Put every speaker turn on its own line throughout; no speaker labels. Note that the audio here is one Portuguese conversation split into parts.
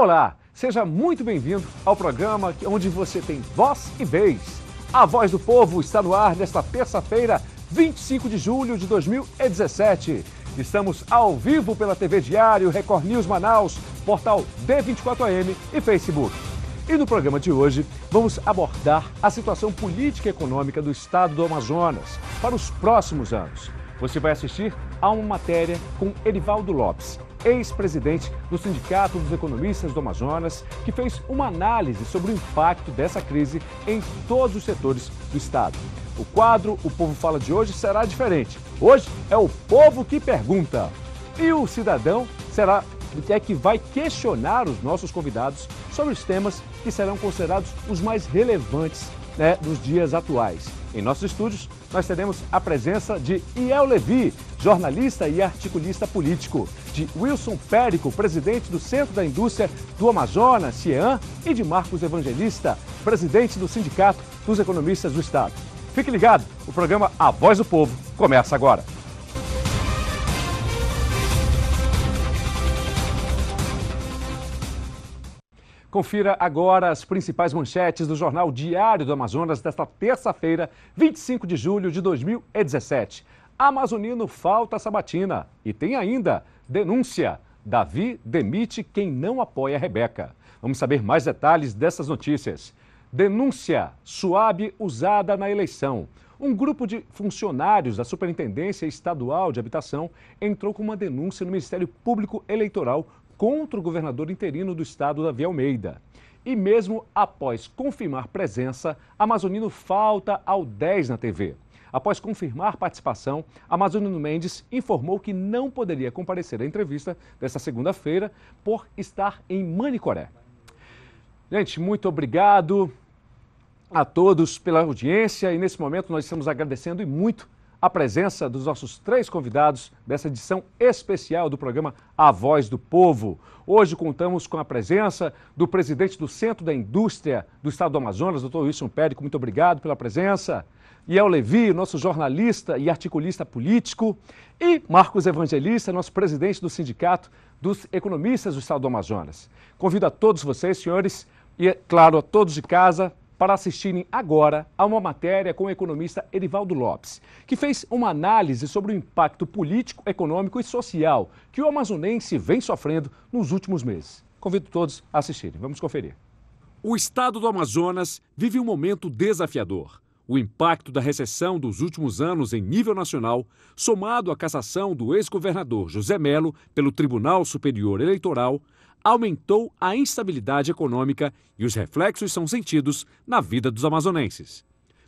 Olá, seja muito bem-vindo ao programa onde você tem voz e vez. A Voz do Povo está no ar nesta terça-feira, 25 de julho de 2017. Estamos ao vivo pela TV Diário, Record News Manaus, portal D24AM e Facebook. E no programa de hoje, vamos abordar a situação política e econômica do estado do Amazonas para os próximos anos. Você vai assistir a uma matéria com Edivaldo Lopes, ex-presidente do Sindicato dos Economistas do Amazonas, que fez uma análise sobre o impacto dessa crise em todos os setores do estado. O quadro O Povo Fala de hoje será diferente. Hoje é o povo que pergunta. E o cidadão que vai questionar os nossos convidados sobre os temas que serão considerados os mais relevantes nos dias atuais. Em nossos estúdios, nós teremos a presença de Iel Levi, jornalista e articulista político, de Wilson Périco, presidente do Centro da Indústria do Amazonas, CIEAM, e de Marcos Evangelista, presidente do Sindicato dos Economistas do Estado. Fique ligado, o programa A Voz do Povo começa agora. Confira agora as principais manchetes do Jornal Diário do Amazonas desta terça-feira, 25 de julho de 2017. Amazonino falta a sabatina. E tem ainda denúncia. Davi demite quem não apoia a Rebeca. Vamos saber mais detalhes dessas notícias. Denúncia. Suabe usada na eleição. Um grupo de funcionários da Superintendência Estadual de Habitação entrou com uma denúncia no Ministério Público Eleitoral contra o governador interino do estado, Davi Almeida. E mesmo após confirmar presença, Amazonino falta ao 10 na TV. Após confirmar participação, Amazonino Mendes informou que não poderia comparecer à entrevista desta segunda-feira por estar em Manicoré. Gente, muito obrigado a todos pela audiência e nesse momento nós estamos agradecendo e muito a presença dos nossos três convidados dessa edição especial do programa A Voz do Povo. Hoje contamos com a presença do presidente do Centro da Indústria do Estado do Amazonas, Dr. Wilson Périco, muito obrigado pela presença. Iel Levi, nosso jornalista e articulista político. E Marcos Evangelista, nosso presidente do Sindicato dos Economistas do Estado do Amazonas. Convido a todos vocês, senhores, e, claro, a todos de casa, para assistirem agora a uma matéria com o economista Edivaldo Lopes, que fez uma análise sobre o impacto político, econômico e social que o amazonense vem sofrendo nos últimos meses. Convido todos a assistirem. Vamos conferir. O estado do Amazonas vive um momento desafiador. O impacto da recessão dos últimos anos em nível nacional, somado à cassação do ex-governador José Melo pelo Tribunal Superior Eleitoral, aumentou a instabilidade econômica e os reflexos são sentidos na vida dos amazonenses.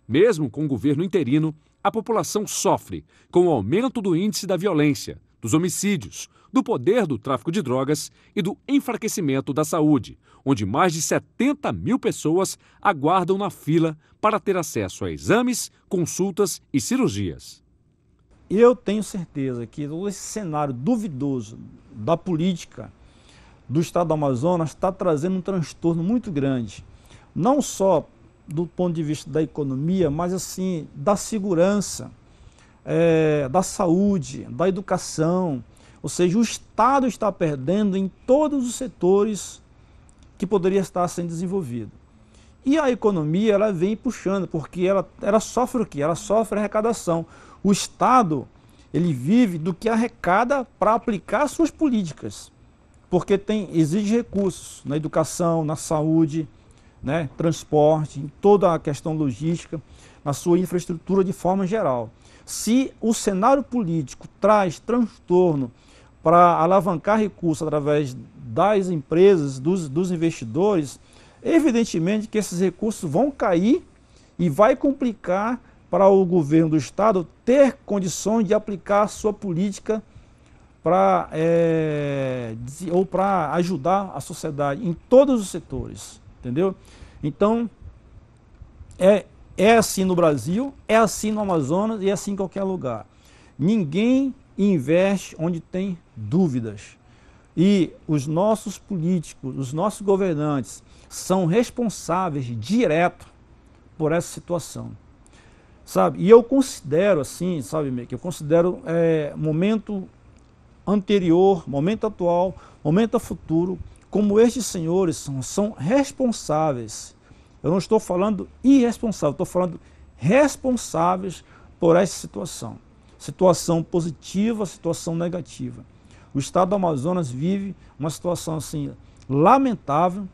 Mesmo com o governo interino, a população sofre com o aumento do índice da violência, dos homicídios, do poder do tráfico de drogas e do enfraquecimento da saúde, onde mais de 70 mil pessoas aguardam na fila para ter acesso a exames, consultas e cirurgias.
Eu tenho certeza que todo esse cenário duvidoso da política do estado do Amazonas está trazendo um transtorno muito grande, não só do ponto de vista da economia, mas assim, da segurança, da saúde, da educação. Ou seja, o estado está perdendo em todos os setores que poderia estar sendo desenvolvido. E a economia, ela vem puxando, porque ela sofre o quê? Ela sofre arrecadação. O estado, ele vive do que arrecada para aplicar suas políticas. Porque exige recursos na educação, na saúde, transporte, em toda a questão logística, na sua infraestrutura de forma geral. Se o cenário político traz transtorno para alavancar recursos através das empresas, dos investidores, evidentemente que esses recursos vão cair e vai complicar para o governo do estado ter condições de aplicar a sua política para ajudar a sociedade em todos os setores, entendeu? Então, é assim no Brasil, é assim no Amazonas e é assim em qualquer lugar. Ninguém investe onde tem dúvidas. E os nossos políticos, os nossos governantes são responsáveis direto por essa situação. Sabe? E eu considero assim, sabe, que eu considero momento anterior, momento atual, momento futuro, como estes senhores são responsáveis, eu não estou falando irresponsável, estou falando responsáveis por essa situação. Situação positiva, situação negativa. O estado do Amazonas vive uma situação assim lamentável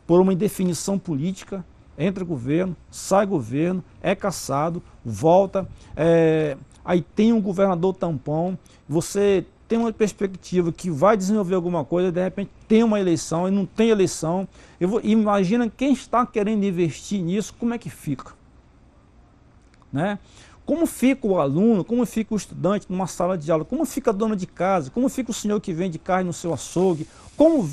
por uma indefinição política, entra governo, sai governo, é cassado, volta, aí tem um governador tampão, você tem uma perspectiva que vai desenvolver alguma coisa, de repente tem uma eleição e não tem eleição. Imagina quem está querendo investir nisso, como é que fica? Né? Como fica o aluno, como fica o estudante numa sala de aula, como fica a dona de casa, como fica o senhor que vende carne no seu açougue, como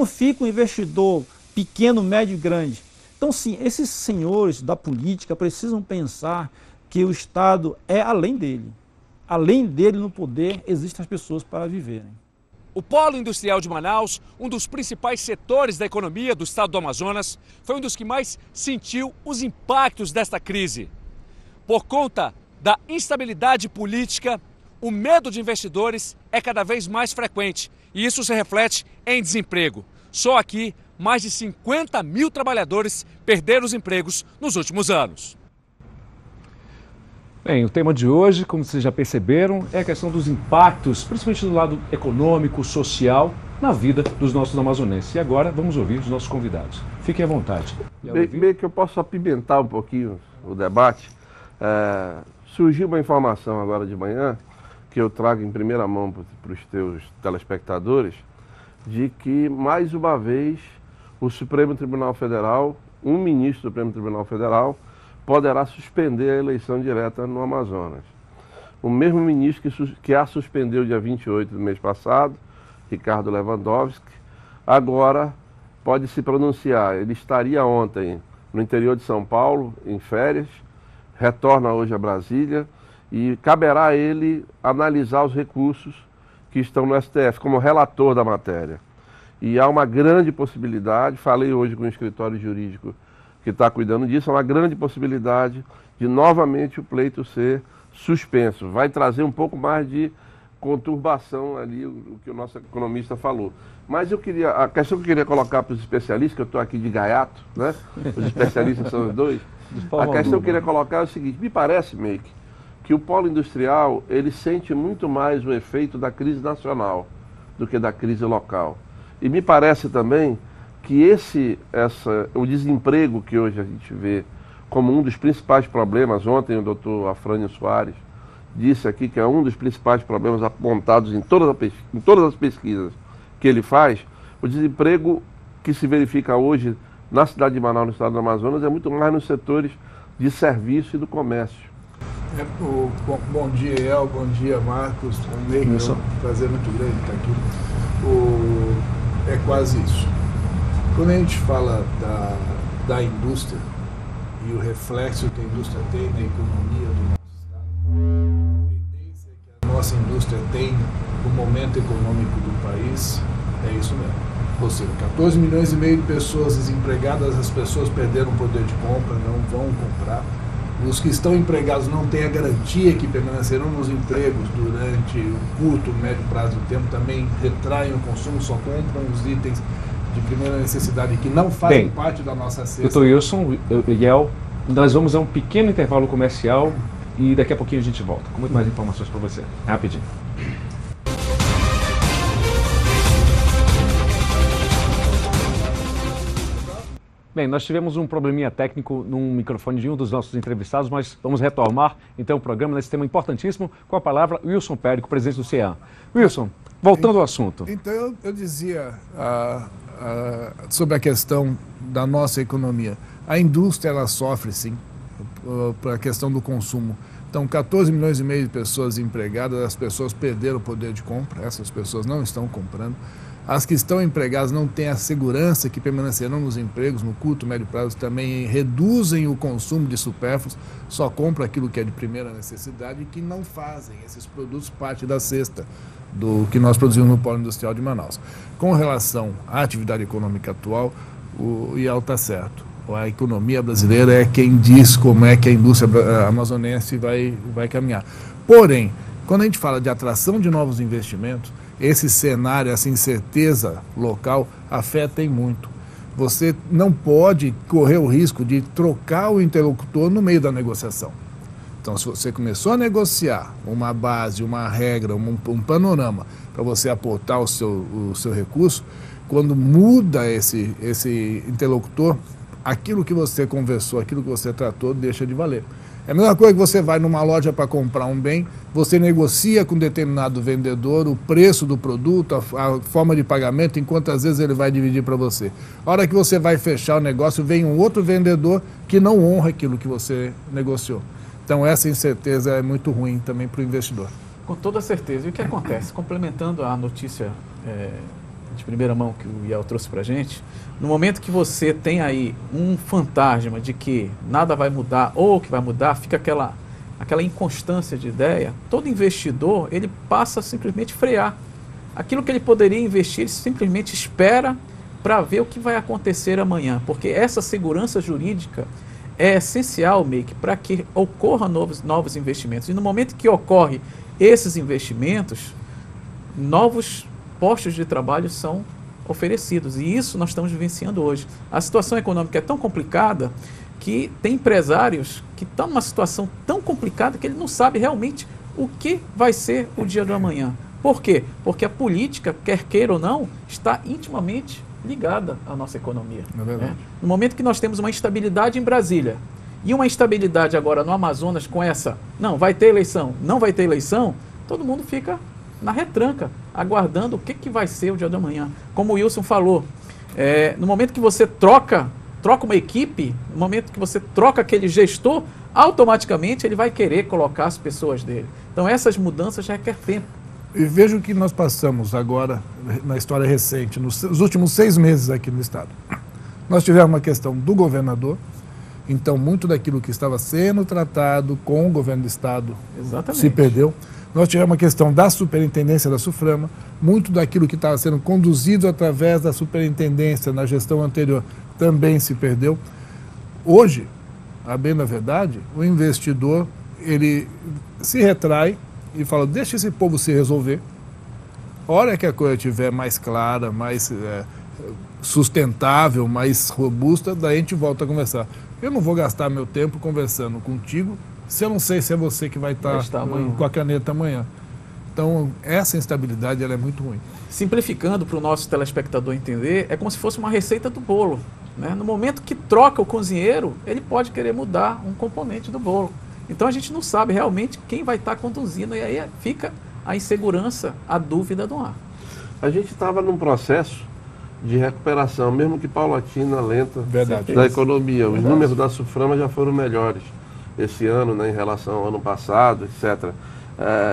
fica o investidor pequeno, médio e grande. Então, sim, esses senhores da política precisam pensar que o Estado é além dele. Além dele no poder, existem as pessoas para viverem.
O Polo Industrial de Manaus, um dos principais setores da economia do estado do Amazonas, foi um dos que mais sentiu os impactos desta crise. Por conta da instabilidade política, o medo de investidores é cada vez mais frequente e isso se reflete em desemprego. Só aqui, mais de 50 mil trabalhadores perderam os empregos nos últimos anos. Bem, o tema de hoje, como vocês já perceberam, é a questão dos impactos, principalmente do lado econômico, social, na vida dos nossos amazonenses. E agora vamos ouvir os nossos convidados. Fiquem à vontade.
Bem que eu posso apimentar um pouquinho o debate. Surgiu uma informação agora de manhã, que eu trago em primeira mão para os teus telespectadores, de que, mais uma vez, o Supremo Tribunal Federal, um ministro do Supremo Tribunal Federal, poderá suspender a eleição direta no Amazonas. O mesmo ministro que a suspendeu dia 28 do mês passado, Ricardo Lewandowski, agora pode se pronunciar. Ele estaria ontem no interior de São Paulo, em férias, retorna hoje a Brasília e caberá a ele analisar os recursos que estão no STF, como relator da matéria. E há uma grande possibilidade, falei hoje com o escritório jurídico que está cuidando disso, há uma grande possibilidade de novamente o pleito ser suspenso. Vai trazer um pouco mais de conturbação ali, o que o nosso economista falou. Mas a questão que eu queria colocar para os especialistas, que eu estou aqui de gaiato, né? Os especialistas são os dois. A questão que eu queria colocar é o seguinte: me parece, Meike, que o polo industrial ele sente muito mais o efeito da crise nacional do que da crise local. E me parece também que o desemprego que hoje a gente vê como um dos principais problemas, ontem o doutor Afrânio Soares disse aqui que é um dos principais problemas apontados em todas as pesquisas que ele faz, o desemprego que se verifica hoje na cidade de Manaus, no estado do Amazonas, é muito mais nos setores de serviço e do comércio.
Bom dia, El, bom dia, Marcos, é um prazer muito grande estar aqui. É quase isso. Quando a gente fala da indústria e o reflexo que a indústria tem na economia do nosso estado, a tendência que a nossa indústria tem no momento econômico do país, é isso mesmo. Ou seja, 14 milhões e meio de pessoas desempregadas, as pessoas perderam o poder de compra, não vão comprar. Os que estão empregados não têm a garantia que permanecerão nos empregos durante o curto, médio prazo do tempo, também retraem o consumo, só compram os itens de primeira necessidade que não fazem parte da nossa cesta.
Doutor Wilson, Iel, nós vamos a um pequeno intervalo comercial e daqui a pouquinho a gente volta com muito mais informações para você. Rapidinho. Bem, nós tivemos um probleminha técnico num microfone de um dos nossos entrevistados, mas vamos retomar então o programa nesse tema importantíssimo com a palavra Wilson Périco, presidente do CEAM. Wilson, voltando ao assunto.
Então eu dizia sobre a questão da nossa economia. A indústria ela sofre sim para a questão do consumo. Então 14 milhões e meio de pessoas empregadas, as pessoas perderam o poder de compra, essas pessoas não estão comprando. As que estão empregadas não têm a segurança que permanecerão nos empregos no curto e médio prazo, também reduzem o consumo de supérfluos, só compram aquilo que é de primeira necessidade e que não fazem esses produtos parte da cesta do que nós produzimos no Polo Industrial de Manaus. Com relação à atividade econômica atual, o IEL está certo. A economia brasileira é quem diz como é que a indústria amazonense vai caminhar. Porém, quando a gente fala de atração de novos investimentos, esse cenário, essa incerteza local afeta em muito. Você não pode correr o risco de trocar o interlocutor no meio da negociação. Então, se você começou a negociar uma base, uma regra, um panorama para você aportar o seu recurso, quando muda esse interlocutor, aquilo que você conversou, aquilo que você tratou, deixa de valer. É a mesma coisa que você vai numa loja para comprar um bem, você negocia com um determinado vendedor o preço do produto, a forma de pagamento, enquanto às vezes ele vai dividir para você. A hora que você vai fechar o negócio, vem um outro vendedor que não honra aquilo que você negociou. Então essa incerteza é muito ruim também para o investidor.
Com toda certeza. E o que acontece? Complementando a notícia de primeira mão que o Iel trouxe para a gente, no momento que você tem aí um fantasma de que nada vai mudar ou que vai mudar, fica aquela inconstância de ideia, todo investidor ele passa a simplesmente frear. Aquilo que ele poderia investir, ele simplesmente espera para ver o que vai acontecer amanhã, porque essa segurança jurídica é essencial, Meik, para que ocorram novos investimentos. E no momento que ocorrem esses investimentos, novos postos de trabalho são oferecidos. E isso nós estamos vivenciando hoje. A situação econômica é tão complicada que tem empresários que estão numa situação tão complicada que ele não sabe realmente o que vai ser o dia do amanhã. Por quê? Porque a política, quer queira ou não, está intimamente ligada à nossa economia.
É verdade.
No momento que nós temos uma instabilidade em Brasília e uma instabilidade agora no Amazonas com essa, não, vai ter eleição, não vai ter eleição, todo mundo fica na retranca, aguardando o que vai ser o dia de amanhã. Como o Wilson falou, no momento que você troca uma equipe, no momento que você troca aquele gestor, automaticamente ele vai querer colocar as pessoas dele. Então essas mudanças já requer tempo.
E veja o que nós passamos agora na história recente, nos últimos 6 meses aqui no Estado. Nós tivemos uma questão do governador, então muito daquilo que estava sendo tratado com o governo do Estado se perdeu. Nós tivemos uma questão da superintendência da SUFRAMA, muito daquilo que estava sendo conduzido através da superintendência na gestão anterior também se perdeu. Hoje, a bem da verdade, o investidor ele se retrai e fala, deixa esse povo se resolver. A hora que a coisa estiver mais clara, mais sustentável, mais robusta, daí a gente volta a conversar. Eu não vou gastar meu tempo conversando contigo se eu não sei se é você que vai estar com a caneta amanhã. Então, essa instabilidade ela é muito ruim.
Simplificando para o nosso telespectador entender, é como se fosse uma receita do bolo. Né? No momento que troca o cozinheiro, ele pode querer mudar um componente do bolo. Então, a gente não sabe realmente quem vai estar conduzindo e aí fica a insegurança, a dúvida no ar.
A gente estava num processo de recuperação, mesmo que paulatina, lenta, da economia. Os números da SUFRAMA já foram melhores esse ano, né, em relação ao ano passado, etc.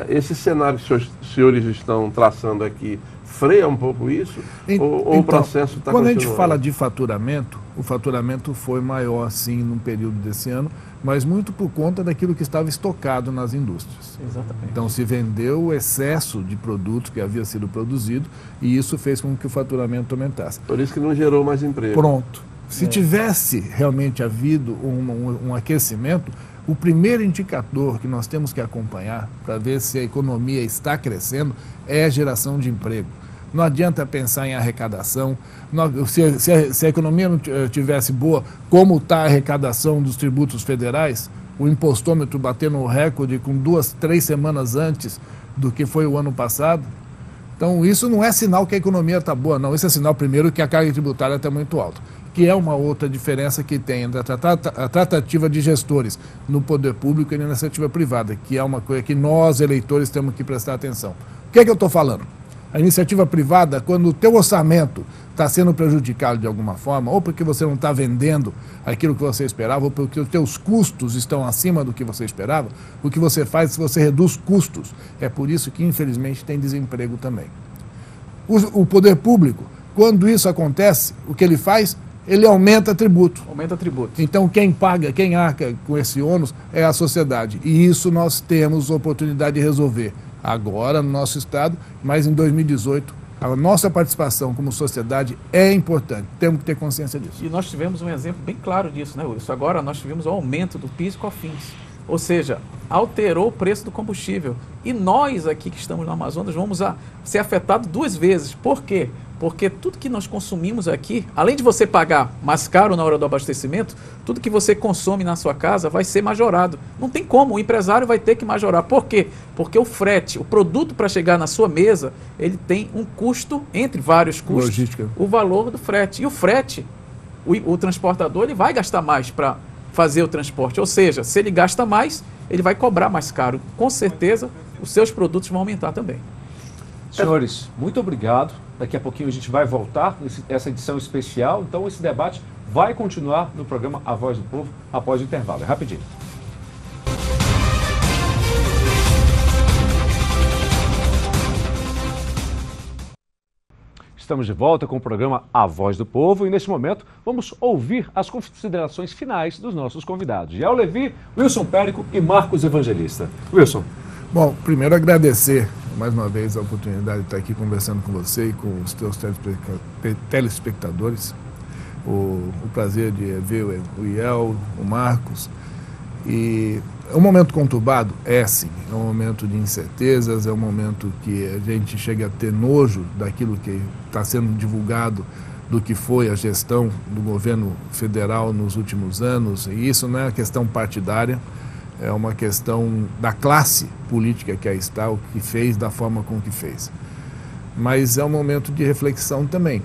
Esse cenário que os senhores estão traçando aqui freia um pouco isso? Ou o processo está continuando?
Quando a gente fala de faturamento, o faturamento foi maior, sim, num período desse ano, mas muito por conta daquilo que estava estocado nas indústrias.
Exatamente.
Então se vendeu o excesso de produto que havia sido produzido e isso fez com que o faturamento aumentasse.
Por isso que não gerou mais emprego.
Pronto. Se tivesse realmente havido um aquecimento, o primeiro indicador que nós temos que acompanhar para ver se a economia está crescendo é a geração de emprego. Não adianta pensar em arrecadação. Se a economia não tivesse boa, como está a arrecadação dos tributos federais, o impostômetro batendo o recorde com 2, 3 semanas antes do que foi o ano passado. Então, isso não é sinal que a economia está boa, não. Isso é sinal, primeiro, que a carga tributária está muito alta, que é uma outra diferença que tem entre a tratativa de gestores no poder público e na iniciativa privada, que é uma coisa que nós, eleitores, temos que prestar atenção. O que é que eu estou falando? A iniciativa privada, quando o teu orçamento está sendo prejudicado de alguma forma, ou porque você não está vendendo aquilo que você esperava, ou porque os teus custos estão acima do que você esperava, o que você faz é você reduz custos. É por isso que, infelizmente, tem desemprego também. O poder público, quando isso acontece, o que ele faz? Ele aumenta tributo.
Aumenta tributo.
Então, quem paga, quem arca com esse ônus é a sociedade. E isso nós temos oportunidade de resolver agora no nosso Estado, mas em 2018 a nossa participação como sociedade é importante. Temos que ter consciência disso.
E nós tivemos um exemplo bem claro disso, né, Wilson? Agora nós tivemos o aumento do PIS e COFINS. Ou seja, alterou o preço do combustível. E nós aqui que estamos no Amazonas vamos ser afetados 2 vezes. Por quê? Porque tudo que nós consumimos aqui, além de você pagar mais caro na hora do abastecimento, tudo que você consome na sua casa vai ser majorado. Não tem como, o empresário vai ter que majorar. Por quê? Porque o frete, o produto para chegar na sua mesa, ele tem um custo, entre vários custos,
logística,
o valor do frete. E o frete, o transportador, ele vai gastar mais para fazer o transporte. Ou seja, se ele gasta mais, ele vai cobrar mais caro. Com certeza, os seus produtos vão aumentar também.
Senhores, muito obrigado. Daqui a pouquinho a gente vai voltar essa edição especial. Então esse debate vai continuar no programa A Voz do Povo após o intervalo. É rapidinho. Estamos de volta com o programa A Voz do Povo e neste momento vamos ouvir as considerações finais dos nossos convidados. Yael Levi, Wilson Périco e Marcos Evangelista. Wilson.
Bom, primeiro agradecer mais uma vez a oportunidade de estar aqui conversando com você e com os teus telespectadores. O prazer de ver o Yael, o Marcos. E é um momento conturbado? É sim. É um momento de incertezas, é um momento que a gente chega a ter nojo daquilo que está sendo divulgado, do que foi a gestão do governo federal nos últimos anos. E isso não é uma questão partidária. É uma questão da classe política que aí está, o que fez, da forma com que fez. Mas é um momento de reflexão também.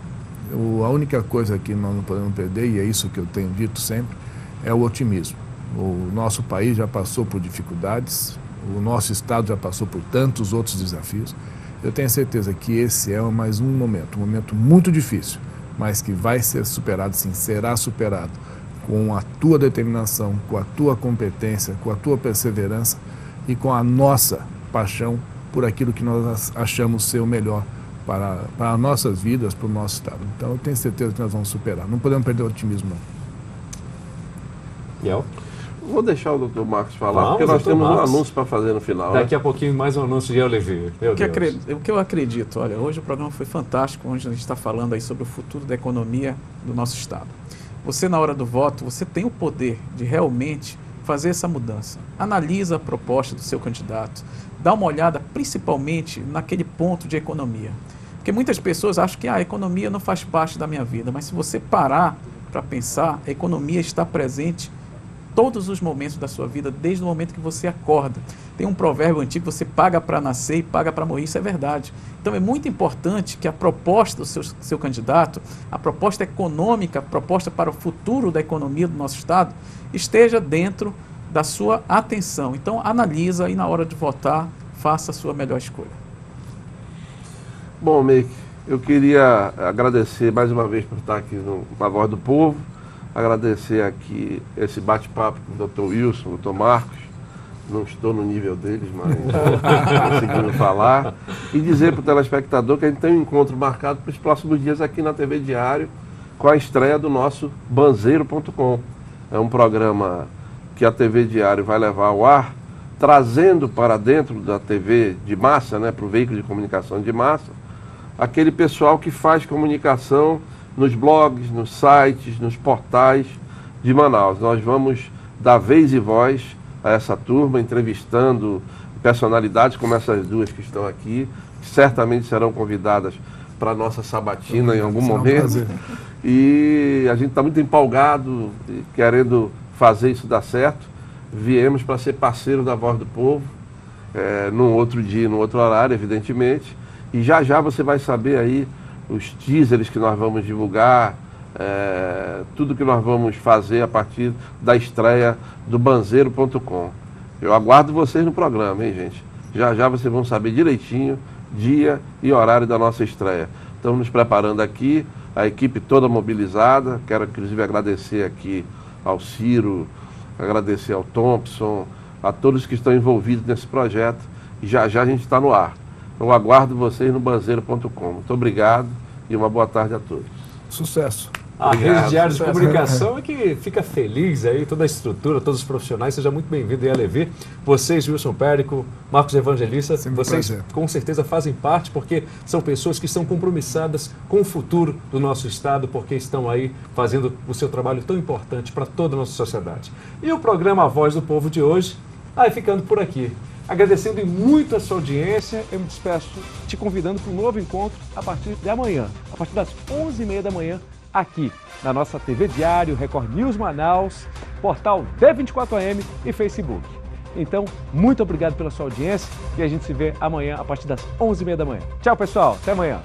A única coisa que nós não podemos perder, e é isso que eu tenho dito sempre, é o otimismo. O nosso país já passou por dificuldades, o nosso estado já passou por tantos outros desafios. Eu tenho certeza que esse é mais um momento muito difícil, mas que vai ser superado, sim, será superado, com a tua determinação, com a tua competência, com a tua perseverança e com a nossa paixão por aquilo que nós achamos ser o melhor para as nossas vidas, para o nosso estado. Então eu tenho certeza que nós vamos superar. Não podemos perder o otimismo, não.
Yael?
Vou deixar o doutor Marcos falar, porque nós temos um anúncio para fazer no final.
Daqui a pouquinho mais um anúncio de Yael Levi.
O que eu acredito, olha, hoje o programa foi fantástico, onde a gente está falando aí sobre o futuro da economia do nosso estado. Você, na hora do voto, você tem o poder de realmente fazer essa mudança. Analisa a proposta do seu candidato, dá uma olhada principalmente naquele ponto de economia. Porque muitas pessoas acham que a economia não faz parte da minha vida, mas se você parar para pensar, a economia está presente todos os momentos da sua vida, desde o momento que você acorda. Tem um provérbio antigo, você paga para nascer e paga para morrer, isso é verdade. Então é muito importante que a proposta do seu candidato, a proposta econômica, a proposta para o futuro da economia do nosso estado, esteja dentro da sua atenção. Então analisa e na hora de votar, faça a sua melhor escolha.
Bom, Meik, eu queria agradecer mais uma vez por estar aqui na Voz do Povo, agradecer aqui esse bate-papo com o Dr. Wilson, o Dr. Marcos. Não estou no nível deles, mas conseguindo falar. E dizer para o telespectador que a gente tem um encontro marcado para os próximos dias aqui na TV Diário, com a estreia do nosso Banzeiro.com. É um programa que a TV Diário vai levar ao ar, trazendo para dentro da TV de massa, né, para o veículo de comunicação de massa, aquele pessoal que faz comunicação nos blogs, nos sites, nos portais de Manaus. Nós vamos dar vez e voz a essa turma, entrevistando personalidades como essas duas que estão aqui, que certamente serão convidadas para a nossa sabatina em algum momento. E a gente está muito empolgado, querendo fazer isso dar certo. Viemos para ser parceiro da Voz do Povo, num outro dia, num outro horário, evidentemente. E já já você vai saber aí os teasers que nós vamos divulgar, tudo que nós vamos fazer a partir da estreia do Banzeiro.com. Eu aguardo vocês no programa, hein, gente? Já já vocês vão saber direitinho dia e horário da nossa estreia. Estamos nos preparando aqui, a equipe toda mobilizada. Quero inclusive agradecer aqui ao Ciro, agradecer ao Thompson, a todos que estão envolvidos nesse projeto. E já já a gente está no ar. Eu aguardo vocês no Banzeiro.com. Muito obrigado e uma boa tarde a todos.
Sucesso.
A Rede Diário de Comunicação é que fica feliz aí, toda a estrutura, todos os profissionais. Seja muito bem-vindo, Yael Levi. Vocês, Wilson Périco, Marcos Evangelista, vocês com certeza fazem parte, porque são pessoas que estão compromissadas com o futuro do nosso estado, porque estão aí fazendo o seu trabalho tão importante para toda a nossa sociedade. E o programa A Voz do Povo de hoje Ficando por aqui. Agradecendo muito a sua audiência, eu me despeço te convidando para um novo encontro a partir de amanhã, a partir das 11h30 da manhã, aqui na nossa TV Diário, Record News Manaus, portal D24AM e Facebook. Então, muito obrigado pela sua audiência e a gente se vê amanhã a partir das 11h30 da manhã. Tchau, pessoal. Até amanhã.